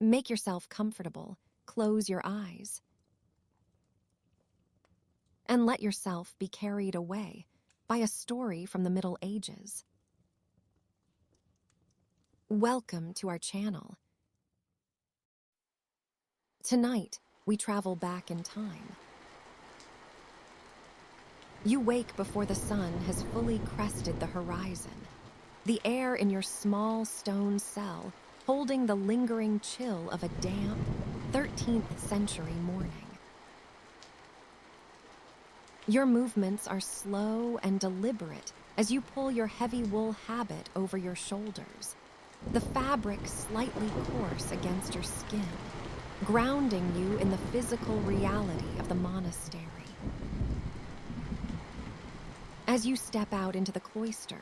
Make yourself comfortable, close your eyes, and let yourself be carried away by a story from the Middle Ages. Welcome to our channel. Tonight, we travel back in time. You wake before the sun has fully crested the horizon. The air in your small stone cell holding the lingering chill of a damp, 13th century morning. Your movements are slow and deliberate as you pull your heavy wool habit over your shoulders, the fabric slightly coarse against your skin, grounding you in the physical reality of the monastery. As you step out into the cloister,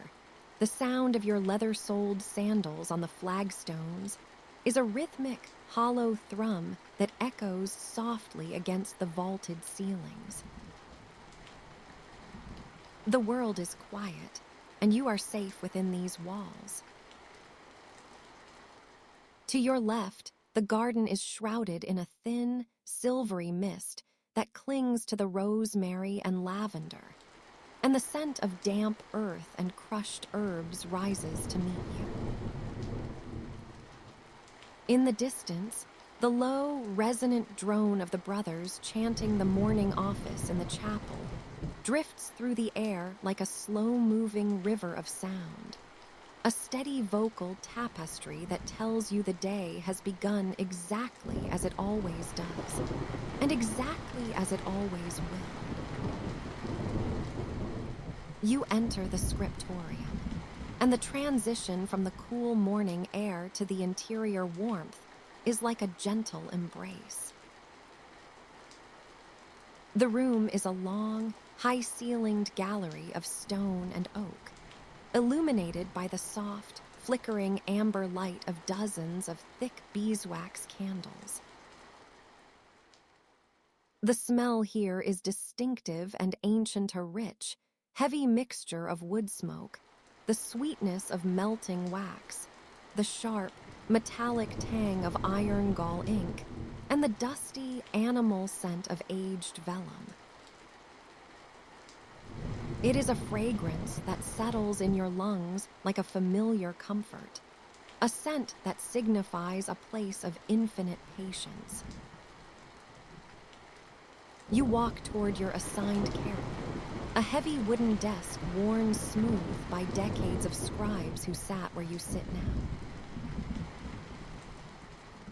the sound of your leather-soled sandals on the flagstones is a rhythmic, hollow thrum that echoes softly against the vaulted ceilings. The world is quiet, and you are safe within these walls. To your left, the garden is shrouded in a thin, silvery mist that clings to the rosemary and lavender, and the scent of damp earth and crushed herbs rises to meet you. In the distance, the low, resonant drone of the brothers chanting the morning office in the chapel drifts through the air like a slow-moving river of sound, a steady vocal tapestry that tells you the day has begun exactly as it always does, and exactly as it always will. You enter the Scriptorium, and the transition from the cool morning air to the interior warmth is like a gentle embrace. The room is a long, high-ceilinged gallery of stone and oak, illuminated by the soft, flickering amber light of dozens of thick beeswax candles. The smell here is distinctive and ancient, a rich, heavy mixture of wood smoke, the sweetness of melting wax, the sharp, metallic tang of iron gall ink, and the dusty, animal scent of aged vellum. It is a fragrance that settles in your lungs like a familiar comfort, a scent that signifies a place of infinite patience. You walk toward your assigned carrel, a heavy wooden desk worn smooth by decades of scribes who sat where you sit now.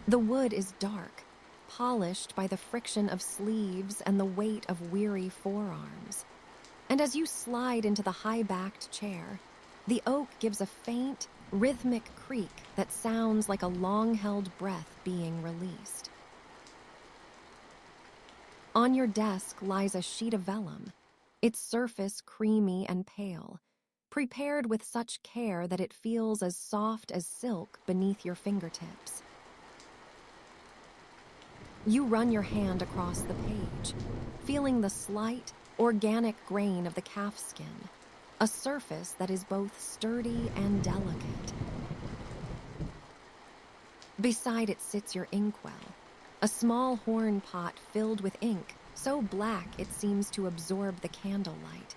The wood is dark, polished by the friction of sleeves and the weight of weary forearms. And as you slide into the high-backed chair, the oak gives a faint, rhythmic creak that sounds like a long-held breath being released. On your desk lies a sheet of vellum, its surface creamy and pale, prepared with such care that it feels as soft as silk beneath your fingertips. You run your hand across the page, feeling the slight, organic grain of the calfskin, a surface that is both sturdy and delicate. Beside it sits your inkwell, a small horn pot filled with ink so black it seems to absorb the candlelight.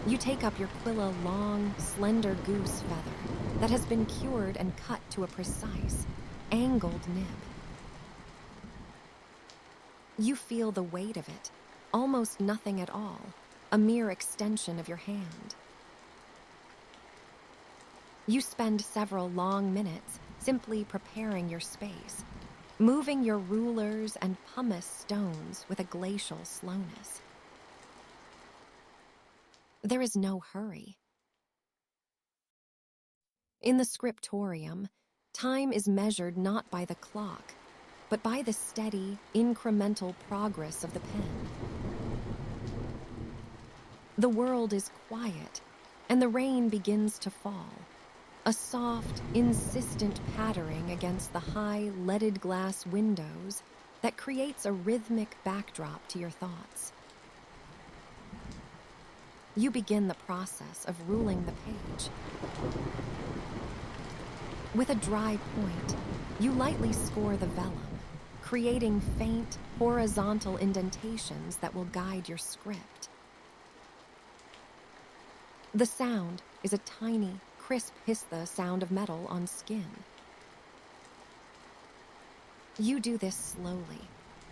You take up your quilla long, slender goose feather that has been cured and cut to a precise, angled nib. You feel the weight of it, almost nothing at all, a mere extension of your hand. You spend several long minutes simply preparing your space, moving your rulers and pumice stones with a glacial slowness. There is no hurry. In the Scriptorium, time is measured not by the clock, but by the steady, incremental progress of the pen. The world is quiet, and the rain begins to fall, a soft, insistent pattering against the high, leaded glass windows that creates a rhythmic backdrop to your thoughts. You begin the process of ruling the page. With a dry point, you lightly score the vellum, creating faint, horizontal indentations that will guide your script. The sound is a tiny, crisp hiss-the sound of metal on skin. You do this slowly,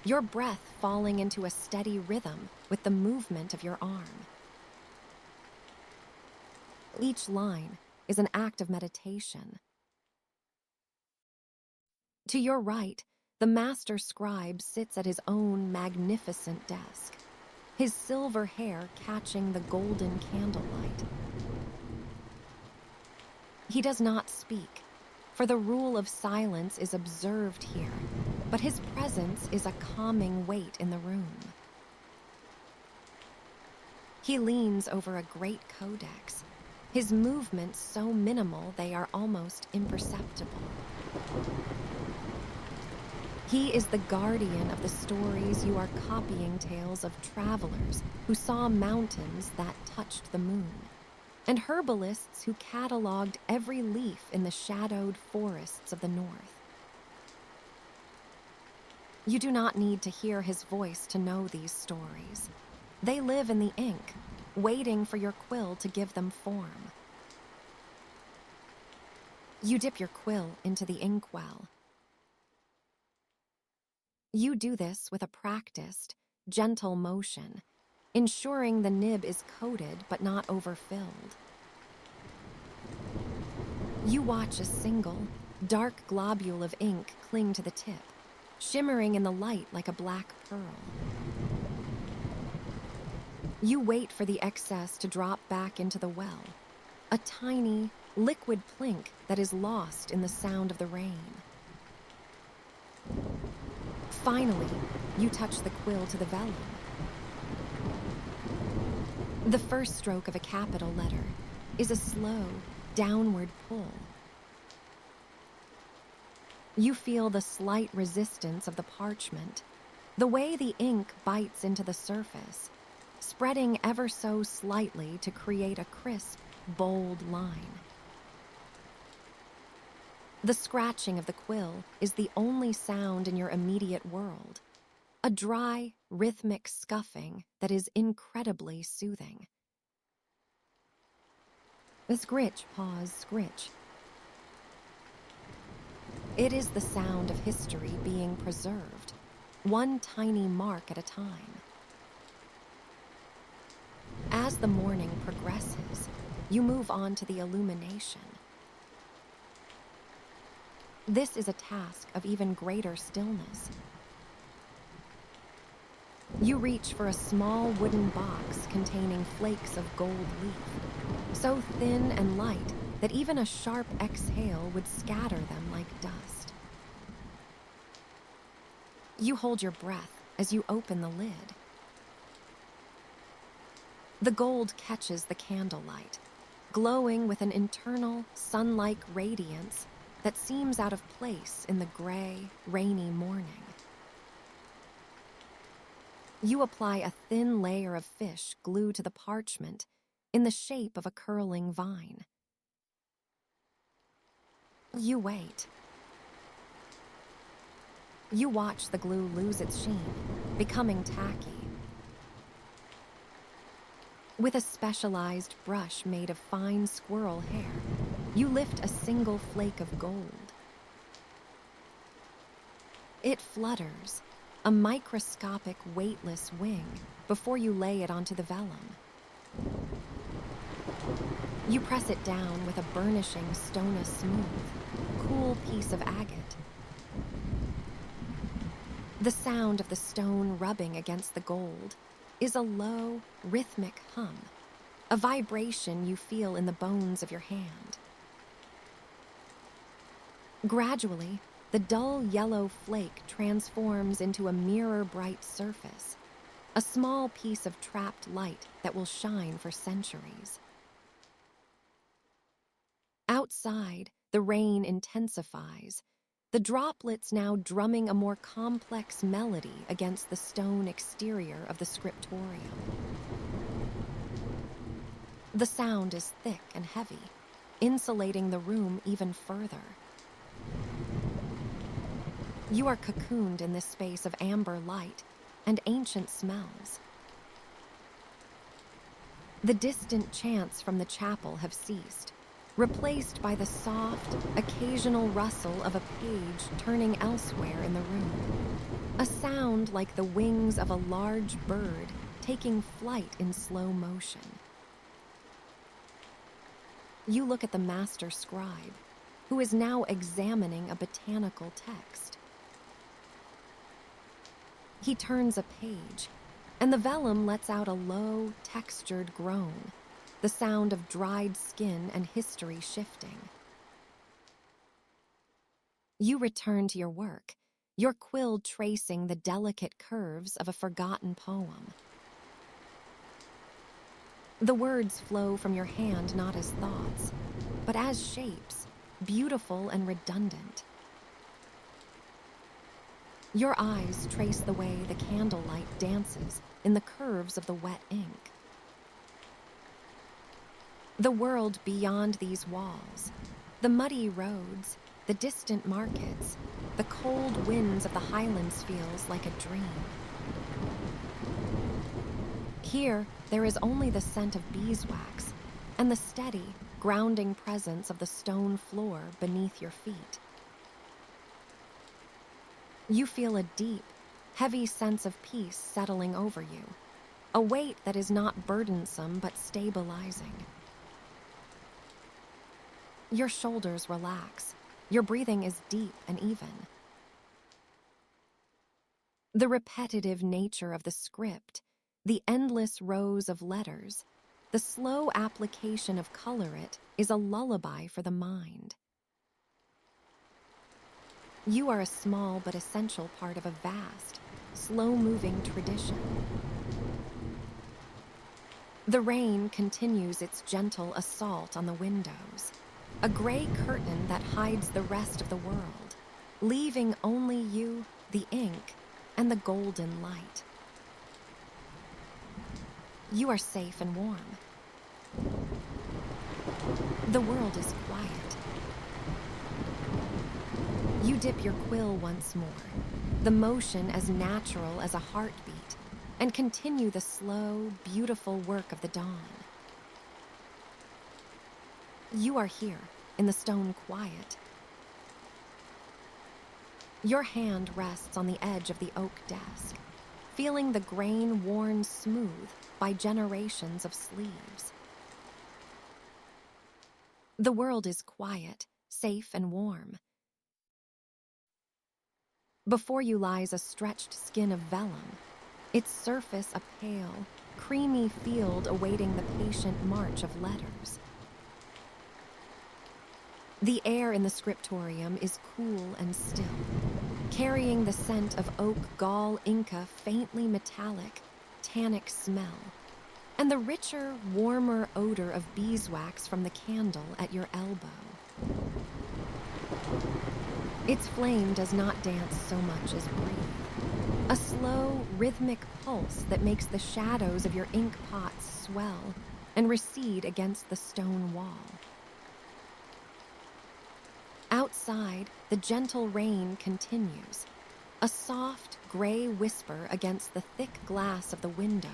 your breath falling into a steady rhythm with the movement of your arm. Each line is an act of meditation. To your right, the master scribe sits at his own magnificent desk, his silver hair catching the golden candlelight. He does not speak, for the rule of silence is observed here, but his presence is a calming weight in the room. He leans over a great codex, his movements so minimal they are almost imperceptible. He is the guardian of the stories you are copying, tales of travelers who saw mountains that touched the moon, and herbalists who cataloged every leaf in the shadowed forests of the north. You do not need to hear his voice to know these stories. They live in the ink, waiting for your quill to give them form. You dip your quill into the inkwell. You do this with a practiced, gentle motion, ensuring the nib is coated but not overfilled. You watch a single, dark globule of ink cling to the tip, shimmering in the light like a black pearl. You wait for the excess to drop back into the well, a tiny, liquid plink that is lost in the sound of the rain. Finally, you touch the quill to the vellum. The first stroke of a capital letter is a slow, downward pull. You feel the slight resistance of the parchment, the way the ink bites into the surface, spreading ever so slightly to create a crisp, bold line. The scratching of the quill is the only sound in your immediate world, a dry, rhythmic scuffing that is incredibly soothing. The scritch pause scritch. It is the sound of history being preserved, one tiny mark at a time. As the morning progresses, you move on to the illumination. This is a task of even greater stillness. You reach for a small wooden box containing flakes of gold leaf, so thin and light that even a sharp exhale would scatter them like dust. You hold your breath as you open the lid. The gold catches the candlelight, glowing with an internal, sun-like radiance that seems out of place in the gray, rainy morning. You apply a thin layer of fish glue to the parchment in the shape of a curling vine. You wait. You watch the glue lose its sheen, becoming tacky. With a specialized brush made of fine squirrel hair, you lift a single flake of gold. It flutters, a microscopic, weightless wing, before you lay it onto the vellum. You press it down with a burnishing, stone-smooth, cool piece of agate. The sound of the stone rubbing against the gold is a low, rhythmic hum, a vibration you feel in the bones of your hand. Gradually, the dull yellow flake transforms into a mirror-bright surface, a small piece of trapped light that will shine for centuries. Outside, the rain intensifies, the droplets now drumming a more complex melody against the stone exterior of the scriptorium. The sound is thick and heavy, insulating the room even further. You are cocooned in this space of amber light and ancient smells. The distant chants from the chapel have ceased, replaced by the soft, occasional rustle of a page turning elsewhere in the room. A sound like the wings of a large bird taking flight in slow motion. You look at the master scribe, who is now examining a botanical text. He turns a page, and the vellum lets out a low, textured groan, the sound of dried skin and history shifting. You return to your work, your quill tracing the delicate curves of a forgotten poem. The words flow from your hand not as thoughts, but as shapes, beautiful and redundant. Your eyes trace the way the candlelight dances in the curves of the wet ink. The world beyond these walls, the muddy roads, the distant markets, the cold winds of the highlands feels like a dream. Here, there is only the scent of beeswax and the steady, grounding presence of the stone floor beneath your feet. You feel a deep, heavy sense of peace settling over you, a weight that is not burdensome but stabilizing. Your shoulders relax, your breathing is deep and even. The repetitive nature of the script, the endless rows of letters, the slow application of color is a lullaby for the mind. You are a small but essential part of a vast, slow-moving tradition. The rain continues its gentle assault on the windows, a gray curtain that hides the rest of the world, leaving only you, the ink, and the golden light. You are safe and warm. The world is quiet. You dip your quill once more, the motion as natural as a heartbeat, and continue the slow, beautiful work of the dawn. You are here, in the stone quiet. Your hand rests on the edge of the oak desk, feeling the grain worn smooth by generations of sleeves. The world is quiet, safe and warm. Before you lies a stretched skin of vellum, its surface a pale, creamy field awaiting the patient march of letters. The air in the scriptorium is cool and still, carrying the scent of oak gall Inca faintly metallic, tannic smell, and the richer, warmer odor of beeswax from the candle at your elbow. Its flame does not dance so much as breathe, a slow, rhythmic pulse that makes the shadows of your ink pots swell and recede against the stone wall. Outside, the gentle rain continues, a soft, gray whisper against the thick glass of the window,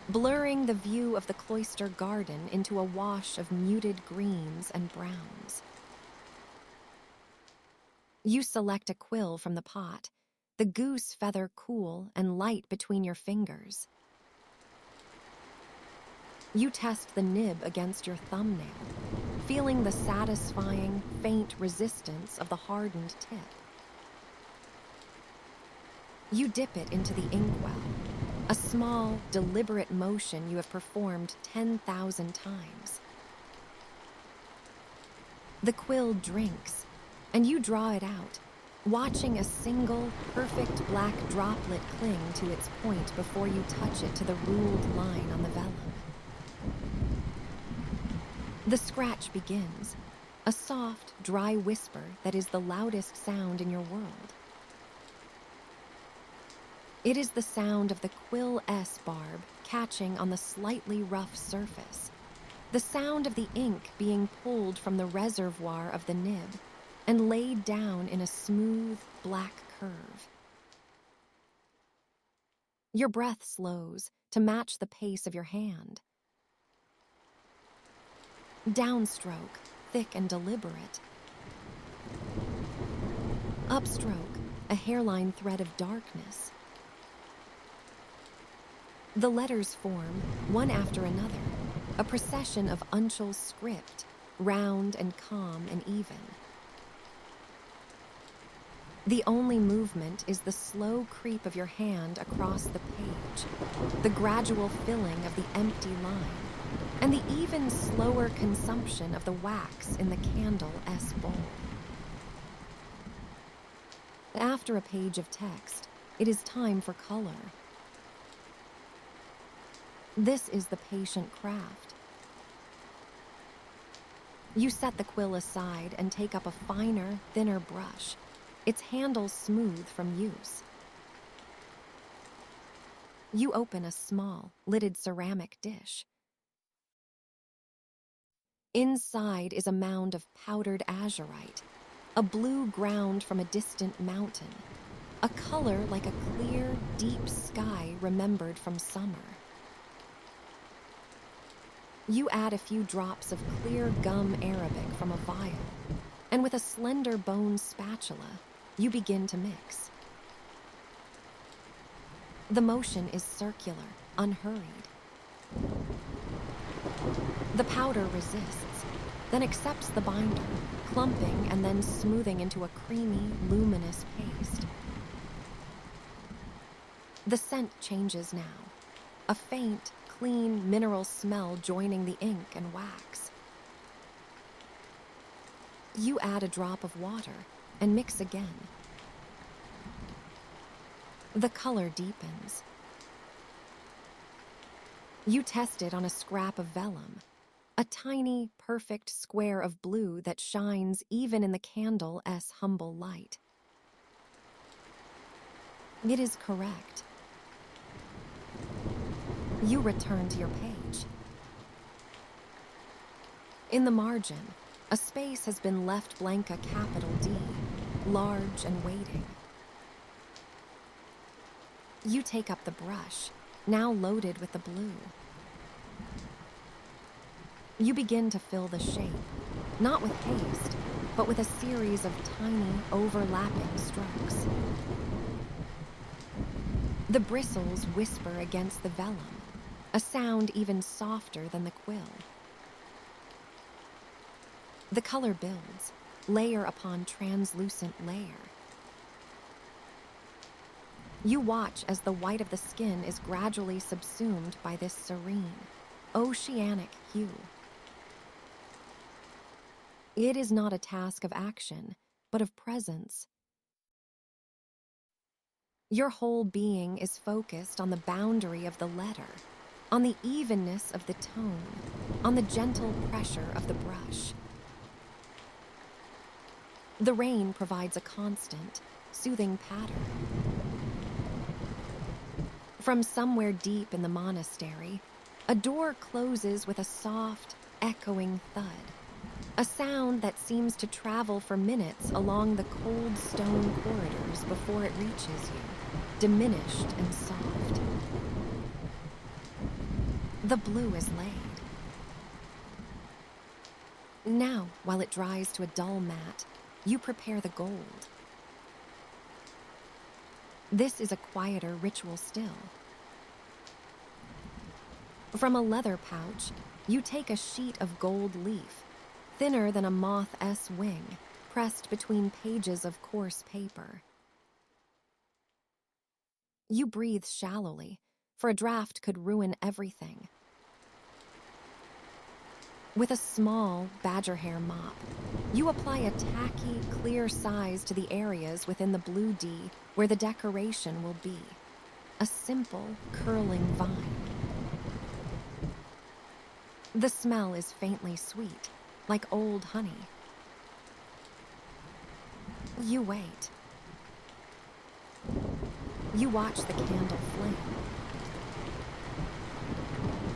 blurring the view of the Cloister garden into a wash of muted greens and browns. You select a quill from the pot, the goose feather cool and light between your fingers. You test the nib against your thumbnail, feeling the satisfying, faint resistance of the hardened tip. You dip it into the inkwell, a small, deliberate motion you have performed 10,000 times. The quill drinks, and you draw it out, watching a single, perfect black droplet cling to its point before you touch it to the ruled line on the vellum. The scratch begins, a soft, dry whisper that is the loudest sound in your world. It is the sound of the quill S barb catching on the slightly rough surface, the sound of the ink being pulled from the reservoir of the nib and laid down in a smooth, black curve. curve. Your breath slows to match the pace of your hand. Downstroke, thick and deliberate. Upstroke, a hairline thread of darkness. The letters form, one after another, a procession of uncial script, round and calm and even. The only movement is the slow creep of your hand across the page, the gradual filling of the empty line, and the even slower consumption of the wax in the candle S bowl. After a page of text, it is time for color. This is the patient craft. You set the quill aside and take up a finer, thinner brush, its handle smooth from use. You open a small, lidded ceramic dish. Inside is a mound of powdered azurite, a blue ground from a distant mountain, a color like a clear, deep sky remembered from summer. You add a few drops of clear gum arabic from a vial, and with a slender bone spatula, you begin to mix. The motion is circular, unhurried. The powder resists, then accepts the binder, clumping and then smoothing into a creamy, luminous paste. The scent changes now, a faint, clean mineral smell joining the ink and wax. You add a drop of water and mix again. The color deepens. You test it on a scrap of vellum, a tiny, perfect square of blue that shines even in the candle S humble light. It is correct. You return to your page. In the margin, a space has been left blank, a capital D, large and waiting. You take up the brush, now loaded with the blue. You begin to fill the shape, not with haste, but with a series of tiny, overlapping strokes. The bristles whisper against the vellum, a sound even softer than the quill. The color builds, layer upon translucent layer. You watch as the white of the skin is gradually subsumed by this serene, oceanic hue. It is not a task of action, but of presence. Your whole being is focused on the boundary of the letter, on the evenness of the tone, on the gentle pressure of the brush. The rain provides a constant, soothing patter. From somewhere deep in the monastery, a door closes with a soft, echoing thud, a sound that seems to travel for minutes along the cold stone corridors before it reaches you, diminished and soft. The blue is laid. Now, while it dries to a dull matte, you prepare the gold. This is a quieter ritual still. From a leather pouch, you take a sheet of gold leaf, thinner than a moth's wing, pressed between pages of coarse paper. You breathe shallowly, for a draft could ruin everything. With a small badger hair mop, you apply a tacky, clear size to the areas within the blue D where the decoration will be. A simple, curling vine. The smell is faintly sweet, like old honey. You wait. You watch the candle flame.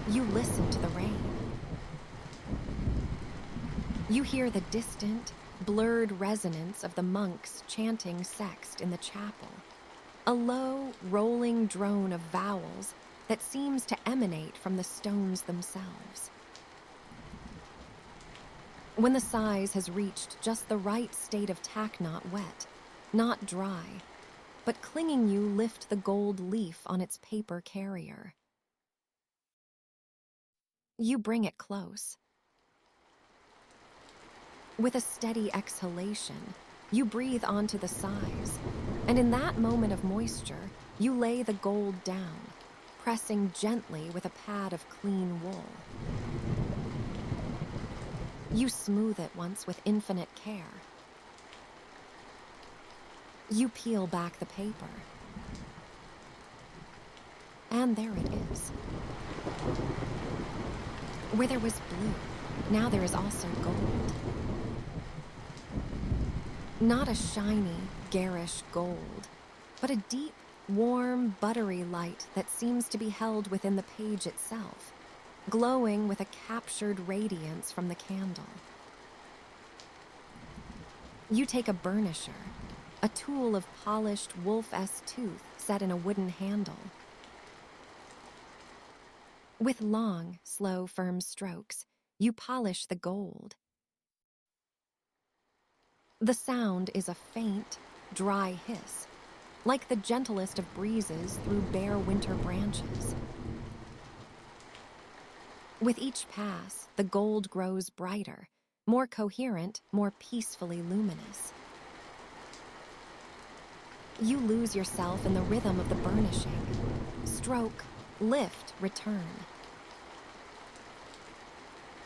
You listen to the rain. You hear the distant, blurred resonance of the monks chanting sext in the chapel, a low, rolling drone of vowels that seems to emanate from the stones themselves. When the size has reached just the right state of tack not wet, not dry, but clinging you lift the gold leaf on its paper carrier. You bring it close. With a steady exhalation, you breathe onto the size, and in that moment of moisture, you lay the gold down, pressing gently with a pad of clean wool. You smooth it once with infinite care. You peel back the paper. And there it is. Where there was blue, now there is also gold. Not a shiny, garish gold, but a deep, warm, buttery light that seems to be held within the page itself, glowing with a captured radiance from the candle. You take a burnisher, a tool of polished wolf-esque tooth set in a wooden handle. With long, slow, firm strokes, you polish the gold. The sound is a faint, dry hiss, like the gentlest of breezes through bare winter branches. With each pass, the gold grows brighter, more coherent, more peacefully luminous. You lose yourself in the rhythm of the burnishing. Stroke, lift, return.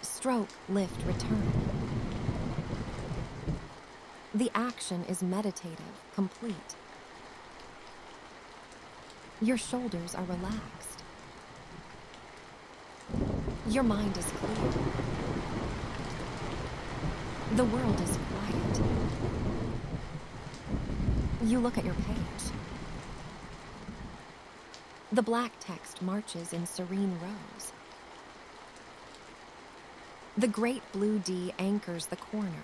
Stroke, lift, return. The action is meditative, complete. Your shoulders are relaxed. Your mind is clear. The world is quiet. You look at your page. The black text marches in serene rows. The great blue D anchors the corner,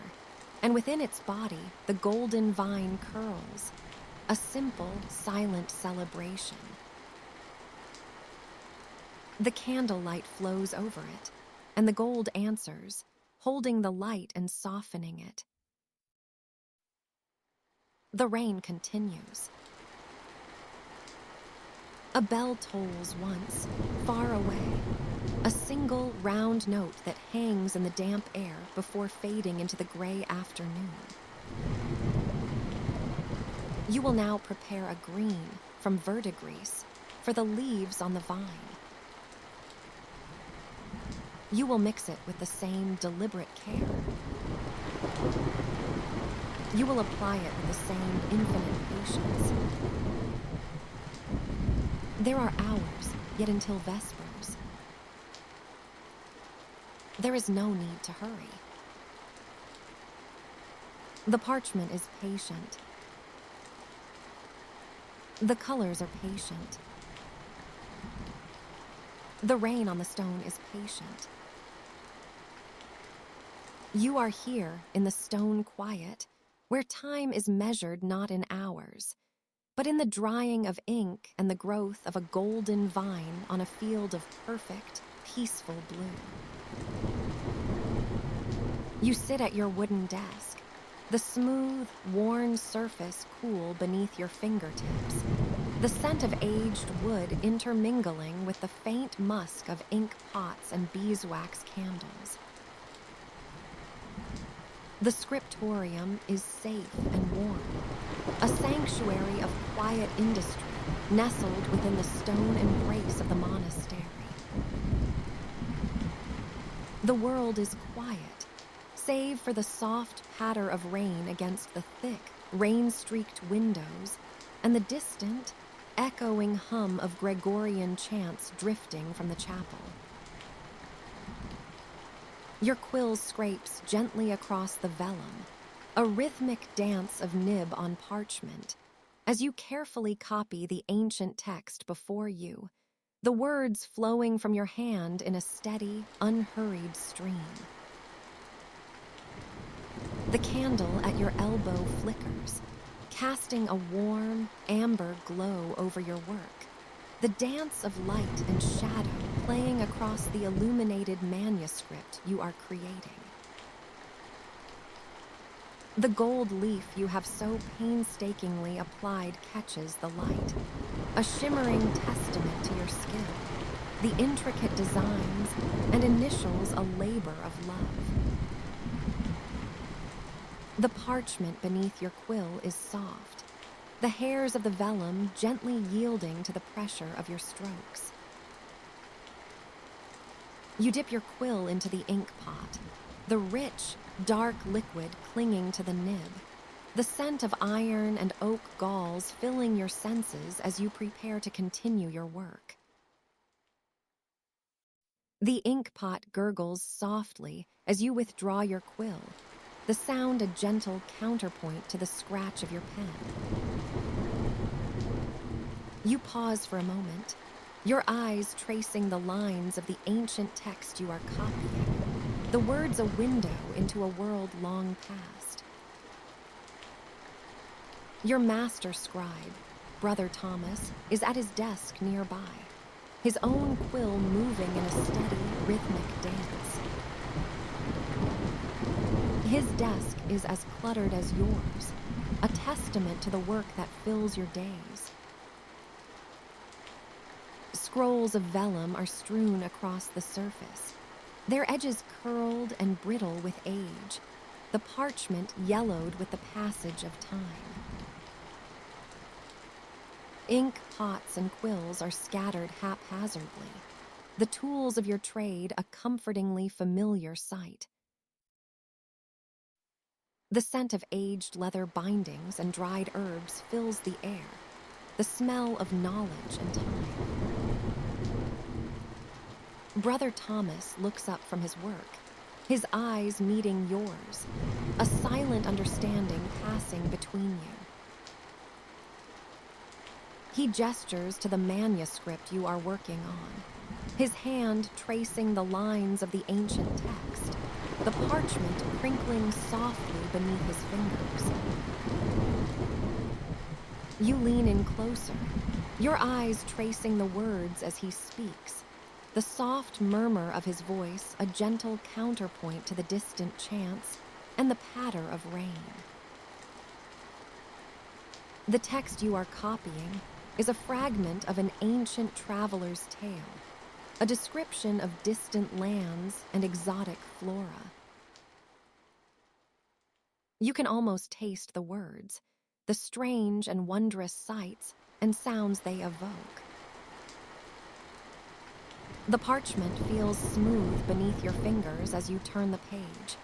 and within its body, the golden vine curls, a simple, silent celebration. The candlelight flows over it, and the gold answers, holding the light and softening it. The rain continues. A bell tolls once, far away, a single round note that hangs in the damp air before fading into the gray afternoon. You will now prepare a green from verdigris for the leaves on the vine. You will mix it with the same deliberate care. You will apply it with the same infinite patience. There are hours, yet until vespers. There is no need to hurry. The parchment is patient. The colors are patient. The rain on the stone is patient. You are here in the stone quiet, where time is measured not in hours, but in the drying of ink and the growth of a golden vine on a field of perfect, peaceful blue. You sit at your wooden desk, the smooth, worn surface cool beneath your fingertips, the scent of aged wood intermingling with the faint musk of ink pots and beeswax candles. The scriptorium is safe and warm, a sanctuary of quiet industry nestled within the stone embrace of the monastery. The world is quiet, save for the soft patter of rain against the thick, rain-streaked windows and the distant, echoing hum of Gregorian chants drifting from the chapel. Your quill scrapes gently across the vellum, a rhythmic dance of nib on parchment, as you carefully copy the ancient text before you, the words flowing from your hand in a steady, unhurried stream. The candle at your elbow flickers, casting a warm, amber glow over your work. The dance of light and shadow playing across the illuminated manuscript you are creating. The gold leaf you have so painstakingly applied catches the light, a shimmering testament to your skill, the intricate designs and initials a labor of love. The parchment beneath your quill is soft, the hairs of the vellum gently yielding to the pressure of your strokes. You dip your quill into the ink pot, the rich, dark liquid clinging to the nib, the scent of iron and oak galls filling your senses as you prepare to continue your work. The ink pot gurgles softly as you withdraw your quill, the sound a gentle counterpoint to the scratch of your pen. You pause for a moment, your eyes tracing the lines of the ancient text you are copying, the words a window into a world long past. Your master scribe, Brother Thomas, is at his desk nearby, his own quill moving in a steady, rhythmic dance. His desk is as cluttered as yours, a testament to the work that fills your days. Scrolls of vellum are strewn across the surface, their edges curled and brittle with age, the parchment yellowed with the passage of time. Ink pots and quills are scattered haphazardly, the tools of your trade a comfortingly familiar sight. The scent of aged leather bindings and dried herbs fills the air, the smell of knowledge and time. Brother Thomas looks up from his work, his eyes meeting yours, a silent understanding passing between you. He gestures to the manuscript you are working on, his hand tracing the lines of the ancient text, the parchment crinkling softly beneath his fingers. You lean in closer, your eyes tracing the words as he speaks, the soft murmur of his voice a gentle counterpoint to the distant chants and the patter of rain. The text you are copying is a fragment of an ancient traveler's tale, a description of distant lands and exotic flora. You can almost taste the words, the strange and wondrous sights and sounds they evoke. The parchment feels smooth beneath your fingers as you turn the page,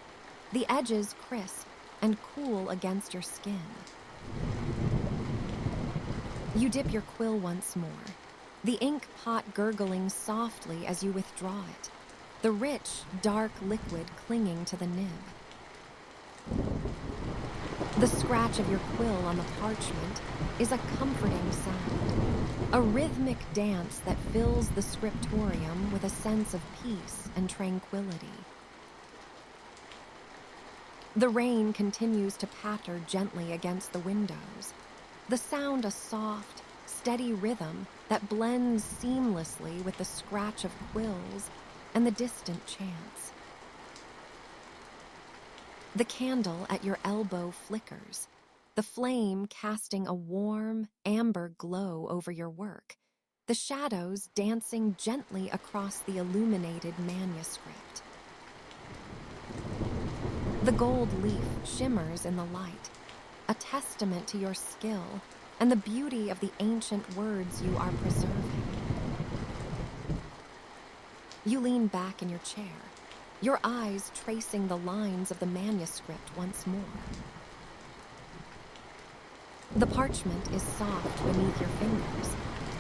the edges crisp and cool against your skin. You dip your quill once more, the ink pot gurgling softly as you withdraw it, the rich, dark liquid clinging to the nib. The scratch of your quill on the parchment is a comforting sound, a rhythmic dance that fills the scriptorium with a sense of peace and tranquility. The rain continues to patter gently against the windows, the sound a soft, steady rhythm that blends seamlessly with the scratch of quills and the distant chants. The candle at your elbow flickers, the flame casting a warm, amber glow over your work, the shadows dancing gently across the illuminated manuscript. The gold leaf shimmers in the light, a testament to your skill and the beauty of the ancient words you are preserving. You lean back in your chair, your eyes tracing the lines of the manuscript once more. The parchment is soft beneath your fingers,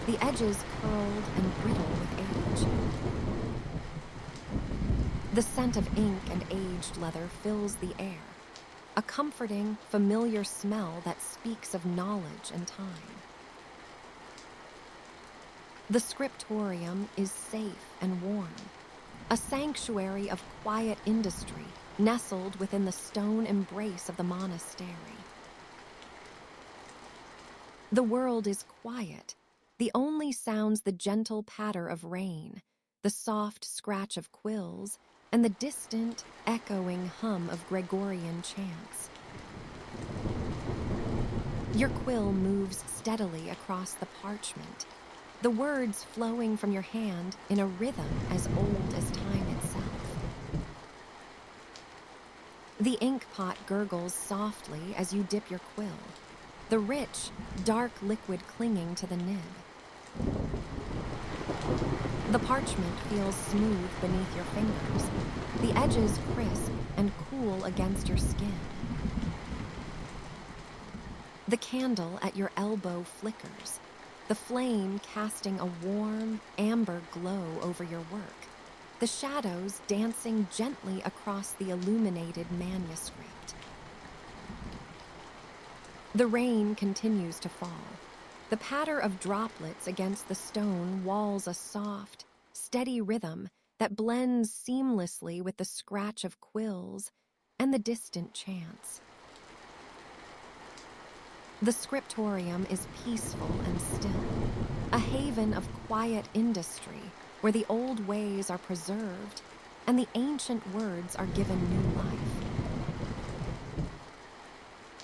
the edges curled and brittle with age. The scent of ink and aged leather fills the air, a comforting, familiar smell that speaks of knowledge and time. The scriptorium is safe and warm, a sanctuary of quiet industry nestled within the stone embrace of the monastery. The world is quiet. The only sounds the gentle patter of rain, the soft scratch of quills, and the distant, echoing hum of Gregorian chants. Your quill moves steadily across the parchment, the words flowing from your hand in a rhythm as old as time itself. The ink pot gurgles softly as you dip your quill, the rich, dark liquid clinging to the nib. The parchment feels smooth beneath your fingers, the edges crisp and cool against your skin. The candle at your elbow flickers, the flame casting a warm, amber glow over your work, the shadows dancing gently across the illuminated manuscript. The rain continues to fall. The patter of droplets against the stone walls a soft, steady rhythm that blends seamlessly with the scratch of quills and the distant chants. The Scriptorium is peaceful and still, a haven of quiet industry where the old ways are preserved and the ancient words are given new life.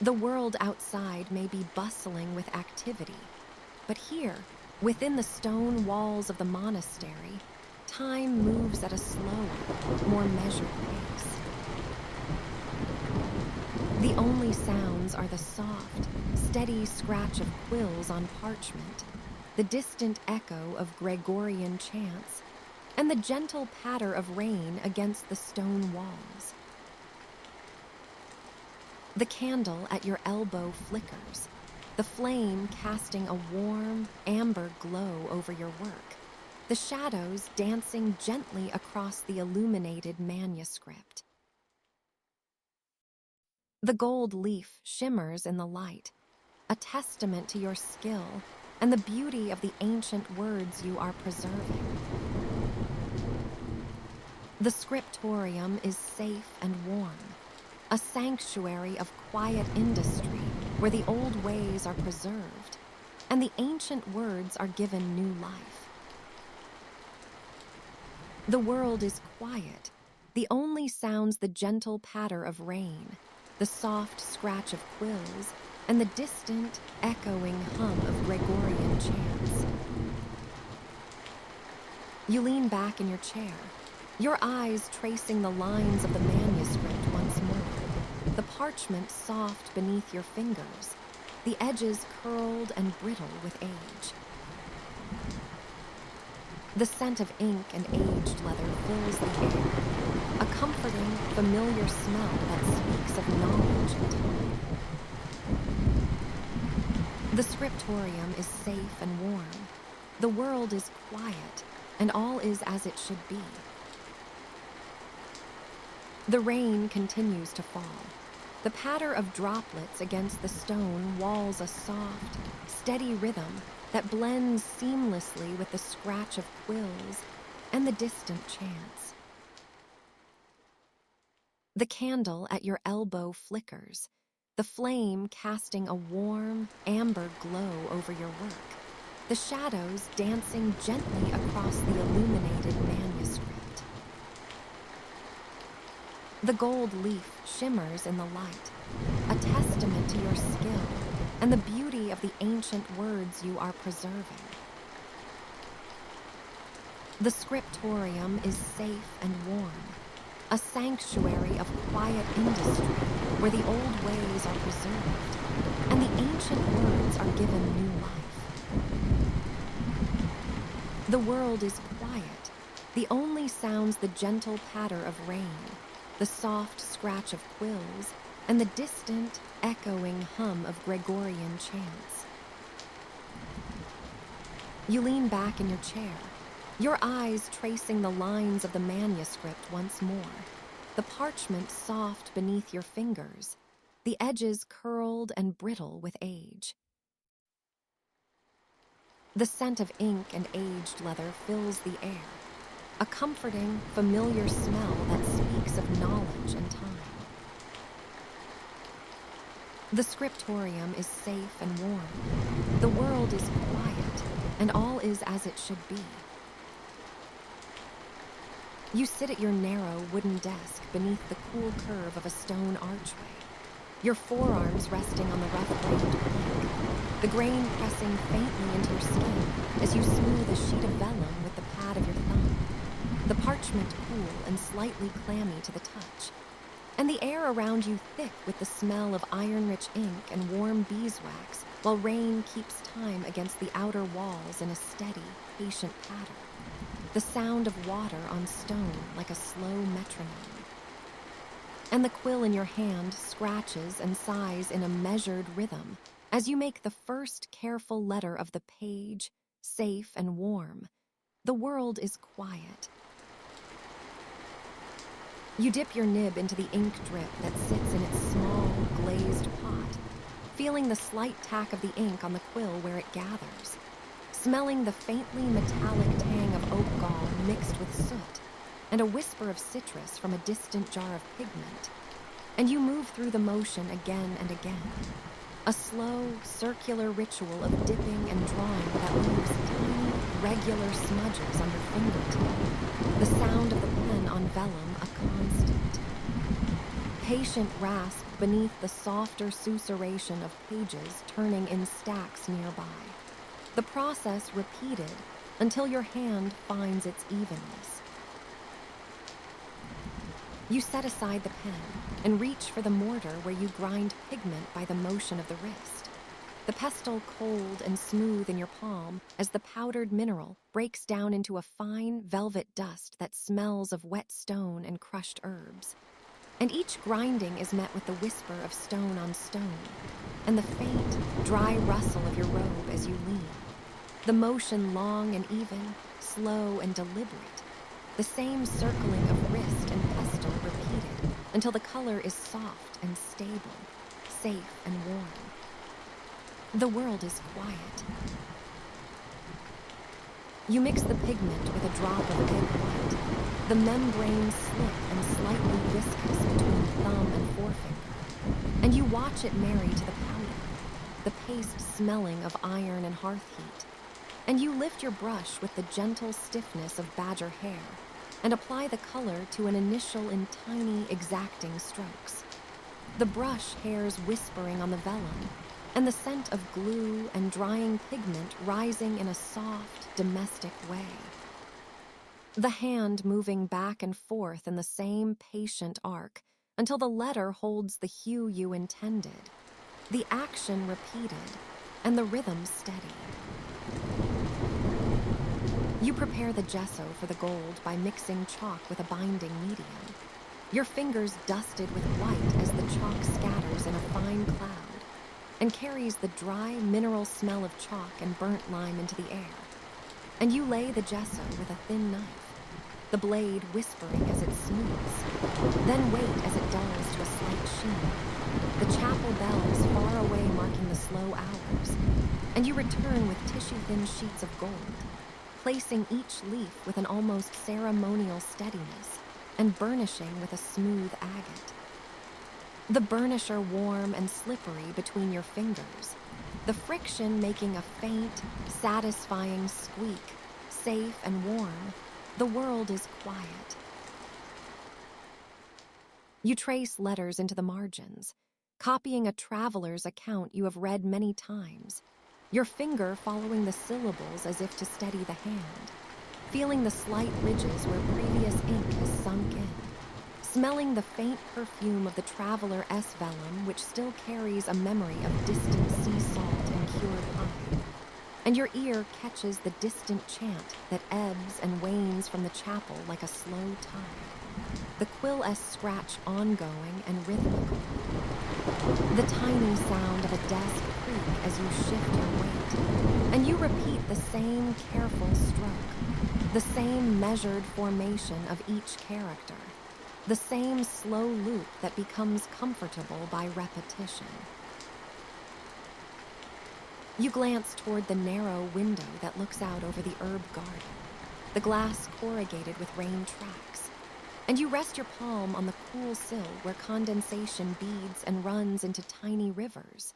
The world outside may be bustling with activity, but here, within the stone walls of the monastery, time moves at a slower, more measured pace. The only sounds are the soft, steady scratch of quills on parchment, the distant echo of Gregorian chants, and the gentle patter of rain against the stone walls. The candle at your elbow flickers, the flame casting a warm, amber glow over your work, the shadows dancing gently across the illuminated manuscript. The gold leaf shimmers in the light, a testament to your skill and the beauty of the ancient words you are preserving. The Scriptorium is safe and warm, a sanctuary of quiet industry where the old ways are preserved and the ancient words are given new life. The world is quiet. The only sounds the gentle patter of rain, the soft scratch of quills, and the distant, echoing hum of Gregorian chants. You lean back in your chair, your eyes tracing the lines of the manuscript once more, the parchment soft beneath your fingers, the edges curled and brittle with age. The scent of ink and aged leather fills the air, a comforting, familiar smell that speaks of knowledge and time. The Scriptorium is safe and warm. The world is quiet, and all is as it should be. The rain continues to fall. The patter of droplets against the stone walls a soft, steady rhythm that blends seamlessly with the scratch of quills and the distant chants. The candle at your elbow flickers, the flame casting a warm, amber glow over your work, the shadows dancing gently across the illuminated manuscript. The gold leaf shimmers in the light, a testament to your skill and the beauty of the ancient words you are preserving. The Scriptorium is safe and warm, a sanctuary of quiet industry where the old ways are preserved and the ancient words are given new life. The world is quiet. The only sounds the gentle patter of rain, the soft scratch of quills, and the distant, echoing hum of Gregorian chants. You lean back in your chair, your eyes tracing the lines of the manuscript once more, the parchment soft beneath your fingers, the edges curled and brittle with age. The scent of ink and aged leather fills the air, a comforting, familiar smell that speaks mix of knowledge and time. The Scriptorium is safe and warm. The world is quiet, and all is as it should be. You sit at your narrow wooden desk beneath the cool curve of a stone archway, your forearms resting on the rough-grained plank, the grain pressing faintly into your skin as you smooth a sheet of vellum with the pad of your thumb, the parchment cool and slightly clammy to the touch, and the air around you thick with the smell of iron-rich ink and warm beeswax, while rain keeps time against the outer walls in a steady, patient patter. The sound of water on stone like a slow metronome. And the quill in your hand scratches and sighs in a measured rhythm as you make the first careful letter of the page, safe and warm. The world is quiet. You dip your nib into the ink drip that sits in its small, glazed pot, feeling the slight tack of the ink on the quill where it gathers, smelling the faintly metallic tang of oak gall mixed with soot, and a whisper of citrus from a distant jar of pigment. And you move through the motion again and again, a slow, circular ritual of dipping and drawing that leaves tiny, regular smudges on your fingertip, the sound of the pen on vellum a constant. Patient rasp beneath the softer susurration of pages turning in stacks nearby. The process repeated until your hand finds its evenness. You set aside the pen and reach for the mortar where you grind pigment by the motion of the wrist, the pestle cold and smooth in your palm as the powdered mineral breaks down into a fine velvet dust that smells of wet stone and crushed herbs. And each grinding is met with the whisper of stone on stone and the faint, dry rustle of your robe as you lean. The motion long and even, slow and deliberate, the same circling of wrist and pestle repeated until the color is soft and stable, safe and warm. The world is quiet. You mix the pigment with a drop of egg white, the membrane slick and slightly viscous between thumb and forefinger, and you watch it marry to the powder, the paste smelling of iron and hearth heat. And you lift your brush with the gentle stiffness of badger hair and apply the color to an initial in tiny, exacting strokes. The brush hairs whispering on the vellum, and the scent of glue and drying pigment rising in a soft, domestic way. The hand moving back and forth in the same patient arc until the letter holds the hue you intended, the action repeated, and the rhythm steady. You prepare the gesso for the gold by mixing chalk with a binding medium, your fingers dusted with white as the chalk scatters in a fine cloud and carries the dry mineral smell of chalk and burnt lime into the air. And you lay the gesso with a thin knife, the blade whispering as it smooths, then wait as it dulls to a slight sheen, the chapel bells far away marking the slow hours, and you return with tissue-thin sheets of gold, placing each leaf with an almost ceremonial steadiness and burnishing with a smooth agate. The burnisher warm and slippery between your fingers, the friction making a faint, satisfying squeak, safe and warm. The world is quiet. You trace letters into the margins, copying a traveler's account you have read many times, your finger following the syllables as if to steady the hand, feeling the slight ridges where previous ink has sunk in, smelling the faint perfume of the traveler-s vellum which still carries a memory of distant sea salt and cured hide, and your ear catches the distant chant that ebbs and wanes from the chapel like a slow tide, the quill-s scratch ongoing and rhythmical, the tiny sound of a desk creak as you shift your weight, and you repeat the same careful stroke, the same measured formation of each character, the same slow loop that becomes comfortable by repetition. You glance toward the narrow window that looks out over the herb garden, the glass corrugated with rain tracks, and you rest your palm on the cool sill where condensation beads and runs into tiny rivers,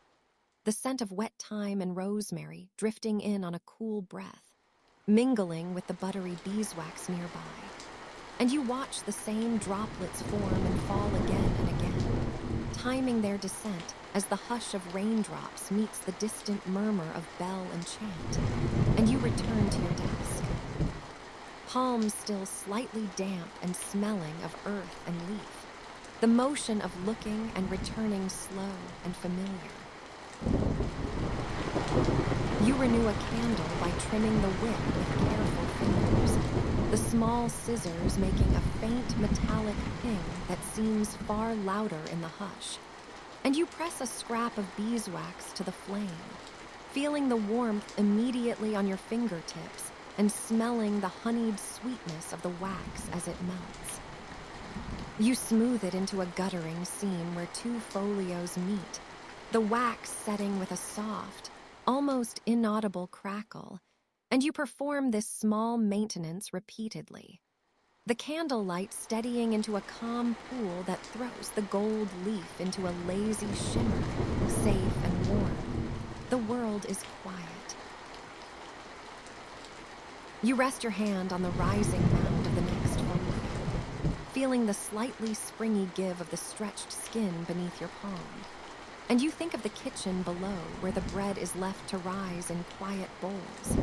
the scent of wet thyme and rosemary drifting in on a cool breath, mingling with the buttery beeswax nearby. And you watch the same droplets form and fall again and again, timing their descent as the hush of raindrops meets the distant murmur of bell and chant, and you return to your desk. Palms still slightly damp and smelling of earth and leaf, the motion of looking and returning slow and familiar. You renew a candle by trimming the wick with careful fingers, the small scissors making a faint metallic ping that seems far louder in the hush. And you press a scrap of beeswax to the flame, feeling the warmth immediately on your fingertips and smelling the honeyed sweetness of the wax as it melts. You smooth it into a guttering seam where two folios meet, the wax setting with a soft, almost inaudible crackle, and you perform this small maintenance repeatedly. The candlelight steadying into a calm pool that throws the gold leaf into a lazy shimmer, safe and warm. The world is quiet. You rest your hand on the rising mound of the next folio, feeling the slightly springy give of the stretched skin beneath your palm. And you think of the kitchen below where the bread is left to rise in quiet bowls,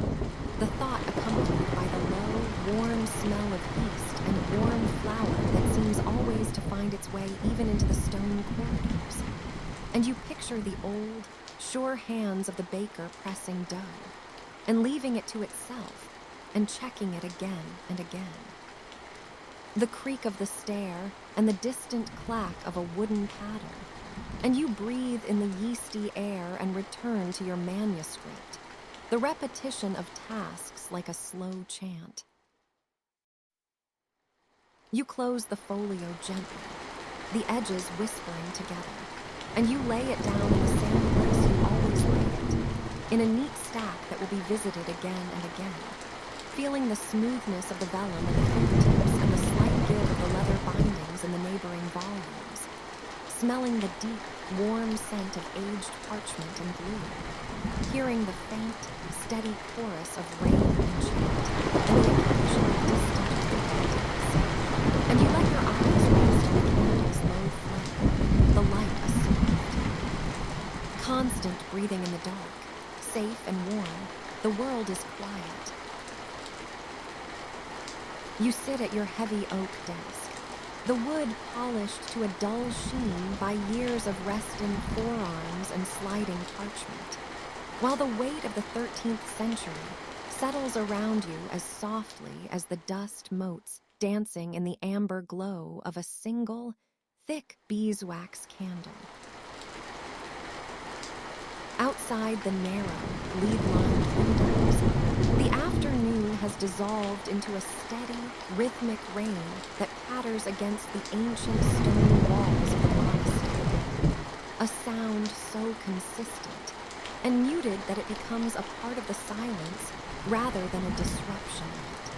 the thought accompanied by the low, warm smell of yeast and warm flour that seems always to find its way even into the stone corridors. And you picture the old, sure hands of the baker pressing dough, and leaving it to itself, and checking it again and again. The creak of the stair and the distant clack of a wooden paddle, and you breathe in the yeasty air and return to your manuscript, the repetition of tasks like a slow chant. You close the folio gently, the edges whispering together, and you lay it down in the same place you always lay it, in a neat stack that will be visited again and again, feeling the smoothness of the vellum at the fingertips and the slight give of the leather bindings in the neighboring volumes, smelling the deep, warm scent of aged parchment and glue, hearing the faint, steady chorus of rain and chant, and the occasional distant footsteps. And you let your eyes rest on the candle's low flame, the light a soft. Constant breathing in the dark, safe and warm, the world is quiet. You sit at your heavy oak desk, the wood polished to a dull sheen by years of resting forearms and sliding parchment, while the weight of the 13th century settles around you as softly as the dust motes dancing in the amber glow of a single, thick beeswax candle. Outside the narrow, lead-lined windows, the afternoon has dissolved into a steady, rhythmic rain that patters against the ancient stone walls of the monastery. A sound so consistent and muted that it becomes a part of the silence rather than a disruption of it.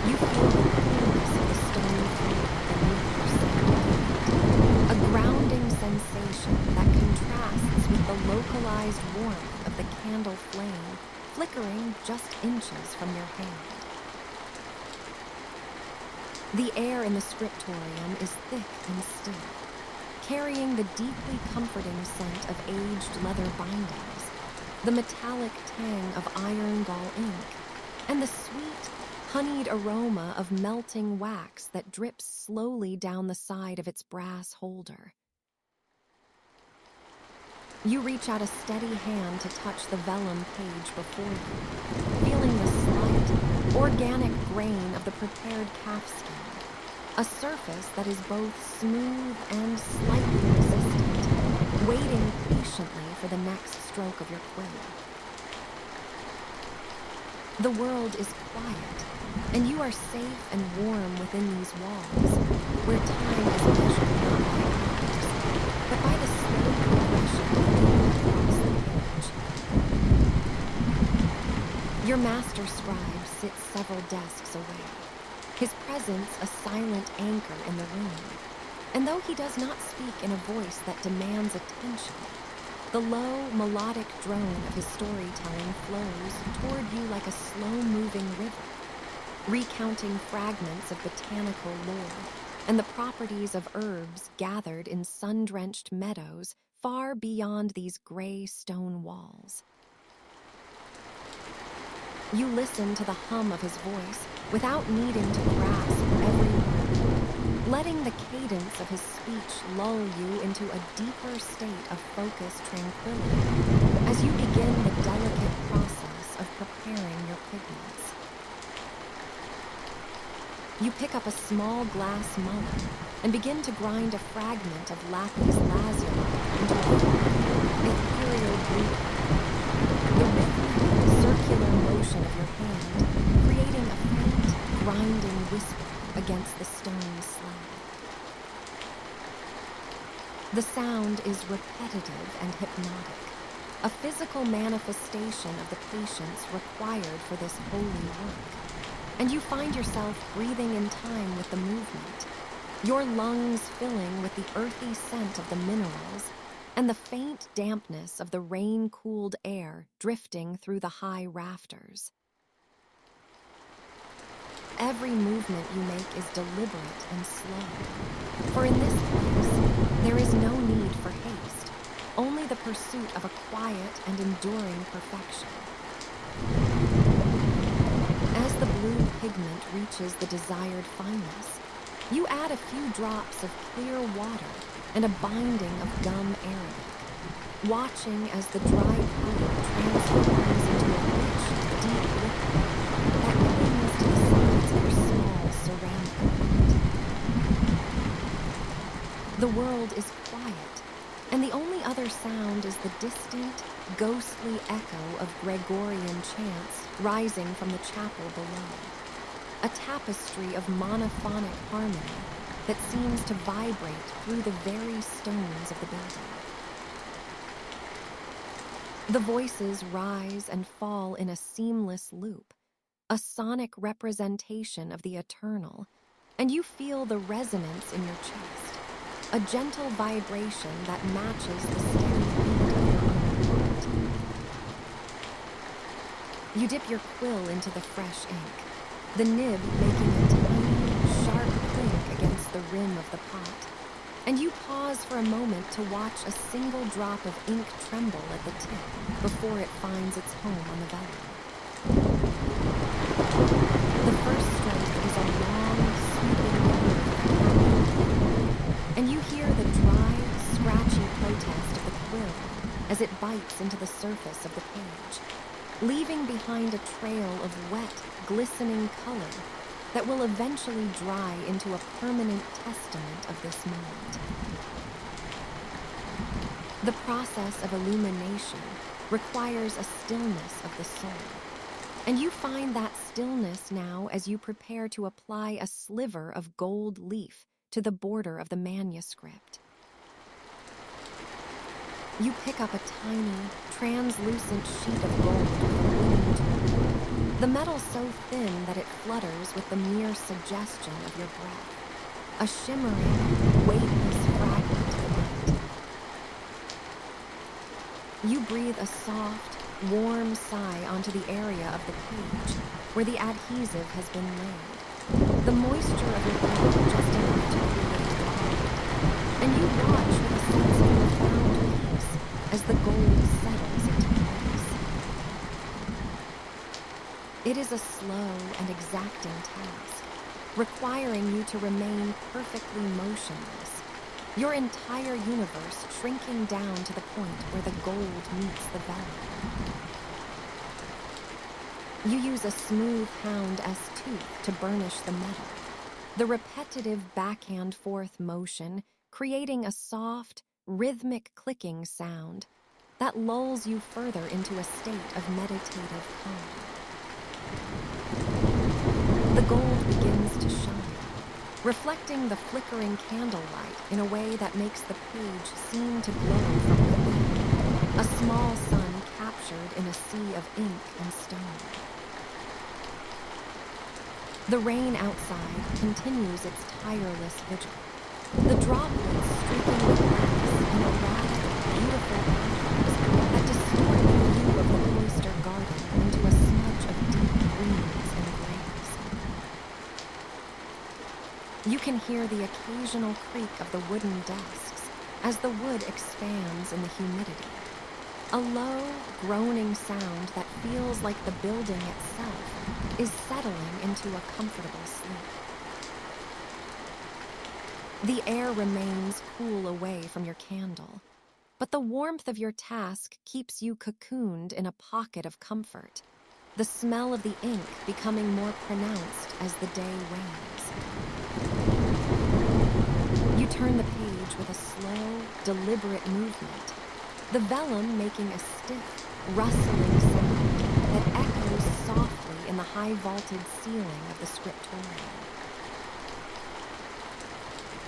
You feel the coolness of the stone floor beneath your sandaled feet, a grounding sensation that contrasts with the localized warmth of the candle flame flickering just inches from your hand. The air in the scriptorium is thick and still, carrying the deeply comforting scent of aged leather bindings, the metallic tang of iron gall ink, and the sweet, honeyed aroma of melting wax that drips slowly down the side of its brass holder. You reach out a steady hand to touch the vellum page before you, feeling the slight, organic grain of the prepared calfskin, a surface that is both smooth and slightly resistant, waiting patiently for the next stroke of your quill. The world is quiet, and you are safe and warm within these walls, where time is measured not by hours, but by the slow progression of ink across the page. Your master scribe sits several desks away, his presence a silent anchor in the room. And though he does not speak in a voice that demands attention, the low, melodic drone of his storytelling flows toward you like a slow-moving river, recounting fragments of botanical lore and the properties of herbs gathered in sun-drenched meadows far beyond these gray stone walls. You listen to the hum of his voice without needing to grasp every word, letting the cadence of his speech lull you into a deeper state of focused tranquility as you begin the delicate process of preparing your pigments. You pick up a small glass muller and begin to grind a fragment of lapis lazuli into a fine, ethereal blue. The rhythmic, circular motion of your hand creating a faint, grinding whisper against the stone slab. The sound is repetitive and hypnotic, a physical manifestation of the patience required for this holy work. And you find yourself breathing in time with the movement, your lungs filling with the earthy scent of the minerals and the faint dampness of the rain-cooled air drifting through the high rafters. Every movement you make is deliberate and slow, for in this place there is no need for haste, only the pursuit of a quiet and enduring perfection. As the blue pigment reaches the desired fineness, you add a few drops of clear water and a binding of gum arabic, watching as the dry powder transforms into a rich, deep liquid that clings to the sides of your small ceramic pot. The world is quiet, and the only other sound is the distant, ghostly echo of Gregorian chants rising from the chapel below, a tapestry of monophonic harmony that seems to vibrate through the very stones of the building. The voices rise and fall in a seamless loop, a sonic representation of the eternal, and you feel the resonance in your chest, a gentle vibration that matches the steady beat of your own heart. You dip your quill into the fresh ink, the nib making a tiny, sharp clink against the rim of the pot, and you pause for a moment to watch a single drop of ink tremble at the tip before it finds its home on the vellum. The first stroke is a long, sweeping curve, and you hear the dry, scratchy protest of the quill as it bites into the surface of the page, leaving behind a trail of wet, glistening color that will eventually dry into a permanent testament of this moment. The process of illumination requires a stillness of the soul, and you find that stillness now as you prepare to apply a sliver of gold leaf to the border of the manuscript. You pick up a tiny, translucent sheet of gold with a wooden tool, the metal so thin that it flutters with the mere suggestion of your breath, a shimmering, weightless fragment of light. You breathe a soft, warm sigh onto the area of the page where the adhesive has been laid, the moisture of your breath just enough to create a bond, and you watch with a sense of profound peace as the gold settles into place. It is a slow and exacting task, requiring you to remain perfectly motionless, your entire universe shrinking down to the point where the gold meets the vellum. You use a smooth hound-esque tooth to burnish the metal, the repetitive back-and-forth motion creating a soft, rhythmic clicking sound that lulls you further into a state of meditative calm. The gold begins to shine, reflecting the flickering candlelight in a way that makes the page seem to glow from within, a small sun captured in a sea of ink and stone. The rain outside continues its tireless vigil. The droplets streaking the glass in erratic, beautiful patterns that distort the view of the cloister garden into a smudge of deep greens and grays. You can hear the occasional creak of the wooden desks as the wood expands in the humidity. A low, groaning sound that feels like the building itself is settling into a comfortable sleep. The air remains cool away from your candle, but the warmth of your task keeps you cocooned in a pocket of comfort, the smell of the ink becoming more pronounced as the day wanes. You turn the page with a slow, deliberate movement, the vellum making a stiff, rustling sound that echoes softly in the high-vaulted ceiling of the scriptorium.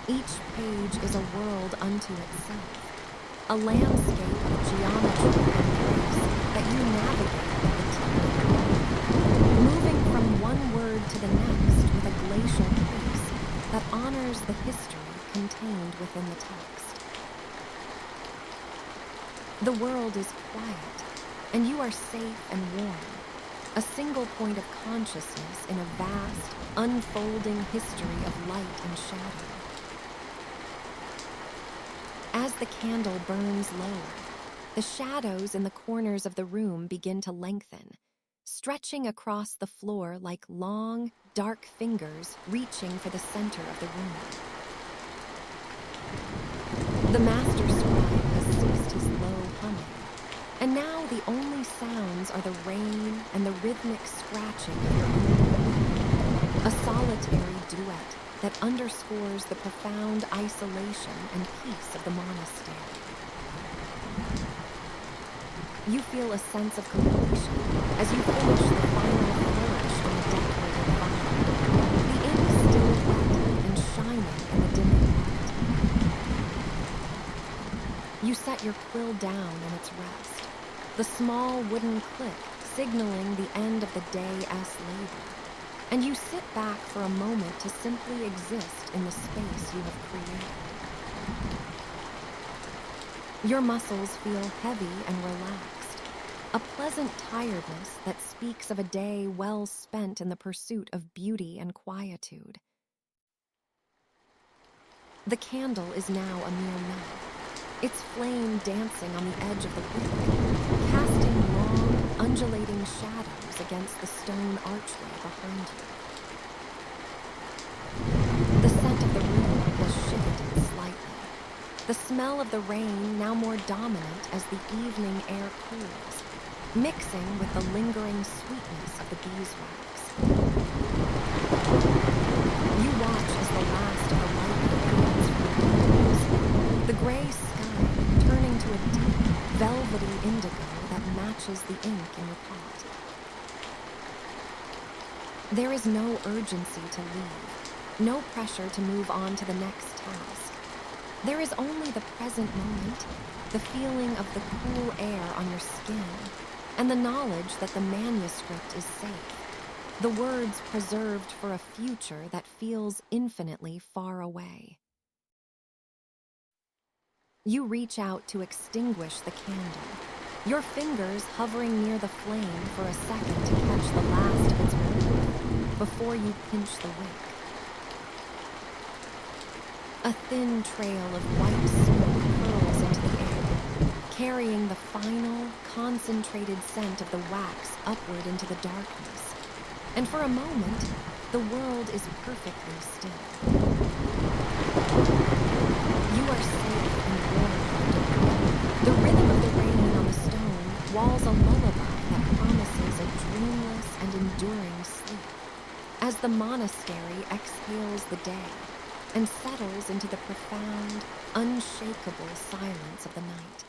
Each page is a world unto itself, a landscape of geometry and grace that you navigate with the tip of your pen, moving from one word to the next with a glacial pace that honors the history contained within the text. The world is quiet, and you are safe and warm, a single point of consciousness in a vast, unfolding history of light and shadow. As the candle burns lower, the shadows in the corners of the room begin to lengthen, stretching across the floor like long, dark fingers reaching for the center of the room. The master scribe has ceased his low humming, and now the only sounds are the rain and the rhythmic scratching of your own wood, a solitary duet that underscores the profound isolation and peace of the monastery. You feel a sense of completion as you finish the final flourish on the decorative vine, the ink still wet and shining in the dimming light. You set your quill down in its rest, the small wooden click signaling the end of the day's labor, and you sit back for a moment to simply exist in the space you have created. Your muscles feel heavy and relaxed, a pleasant tiredness that speaks of a day well spent in the pursuit of beauty and quietude. The candle is now a mere nub, its flame dancing on the edge of the wick, casting long, undulating shadows against the stone archway behind you. The scent of the room has shifted slightly, the smell of the rain now more dominant as the evening air cools, mixing with the lingering sweetness of the beeswax. You watch as the last of the light fades from the windows, the gray sky turning to a deep, velvety indigo that matches the ink in your pot. There is no urgency to leave, no pressure to move on to the next task. There is only the present moment, the feeling of the cool air on your skin, and the knowledge that the manuscript is safe, the words preserved for a future that feels infinitely far away. You reach out to extinguish the candle, your fingers hovering near the flame for a second to catch the last of its warmth before you pinch the wick. A thin trail of white smoke curls into the air, carrying the final, concentrated scent of the wax upward into the darkness. And for a moment, the world is perfectly still. You are safe and warm in the dark. The rhythm of the rain on the stone walls a lullaby that promises a dreamless and enduring sleep, as the monastery exhales the day and settles into the profound, unshakable silence of the night.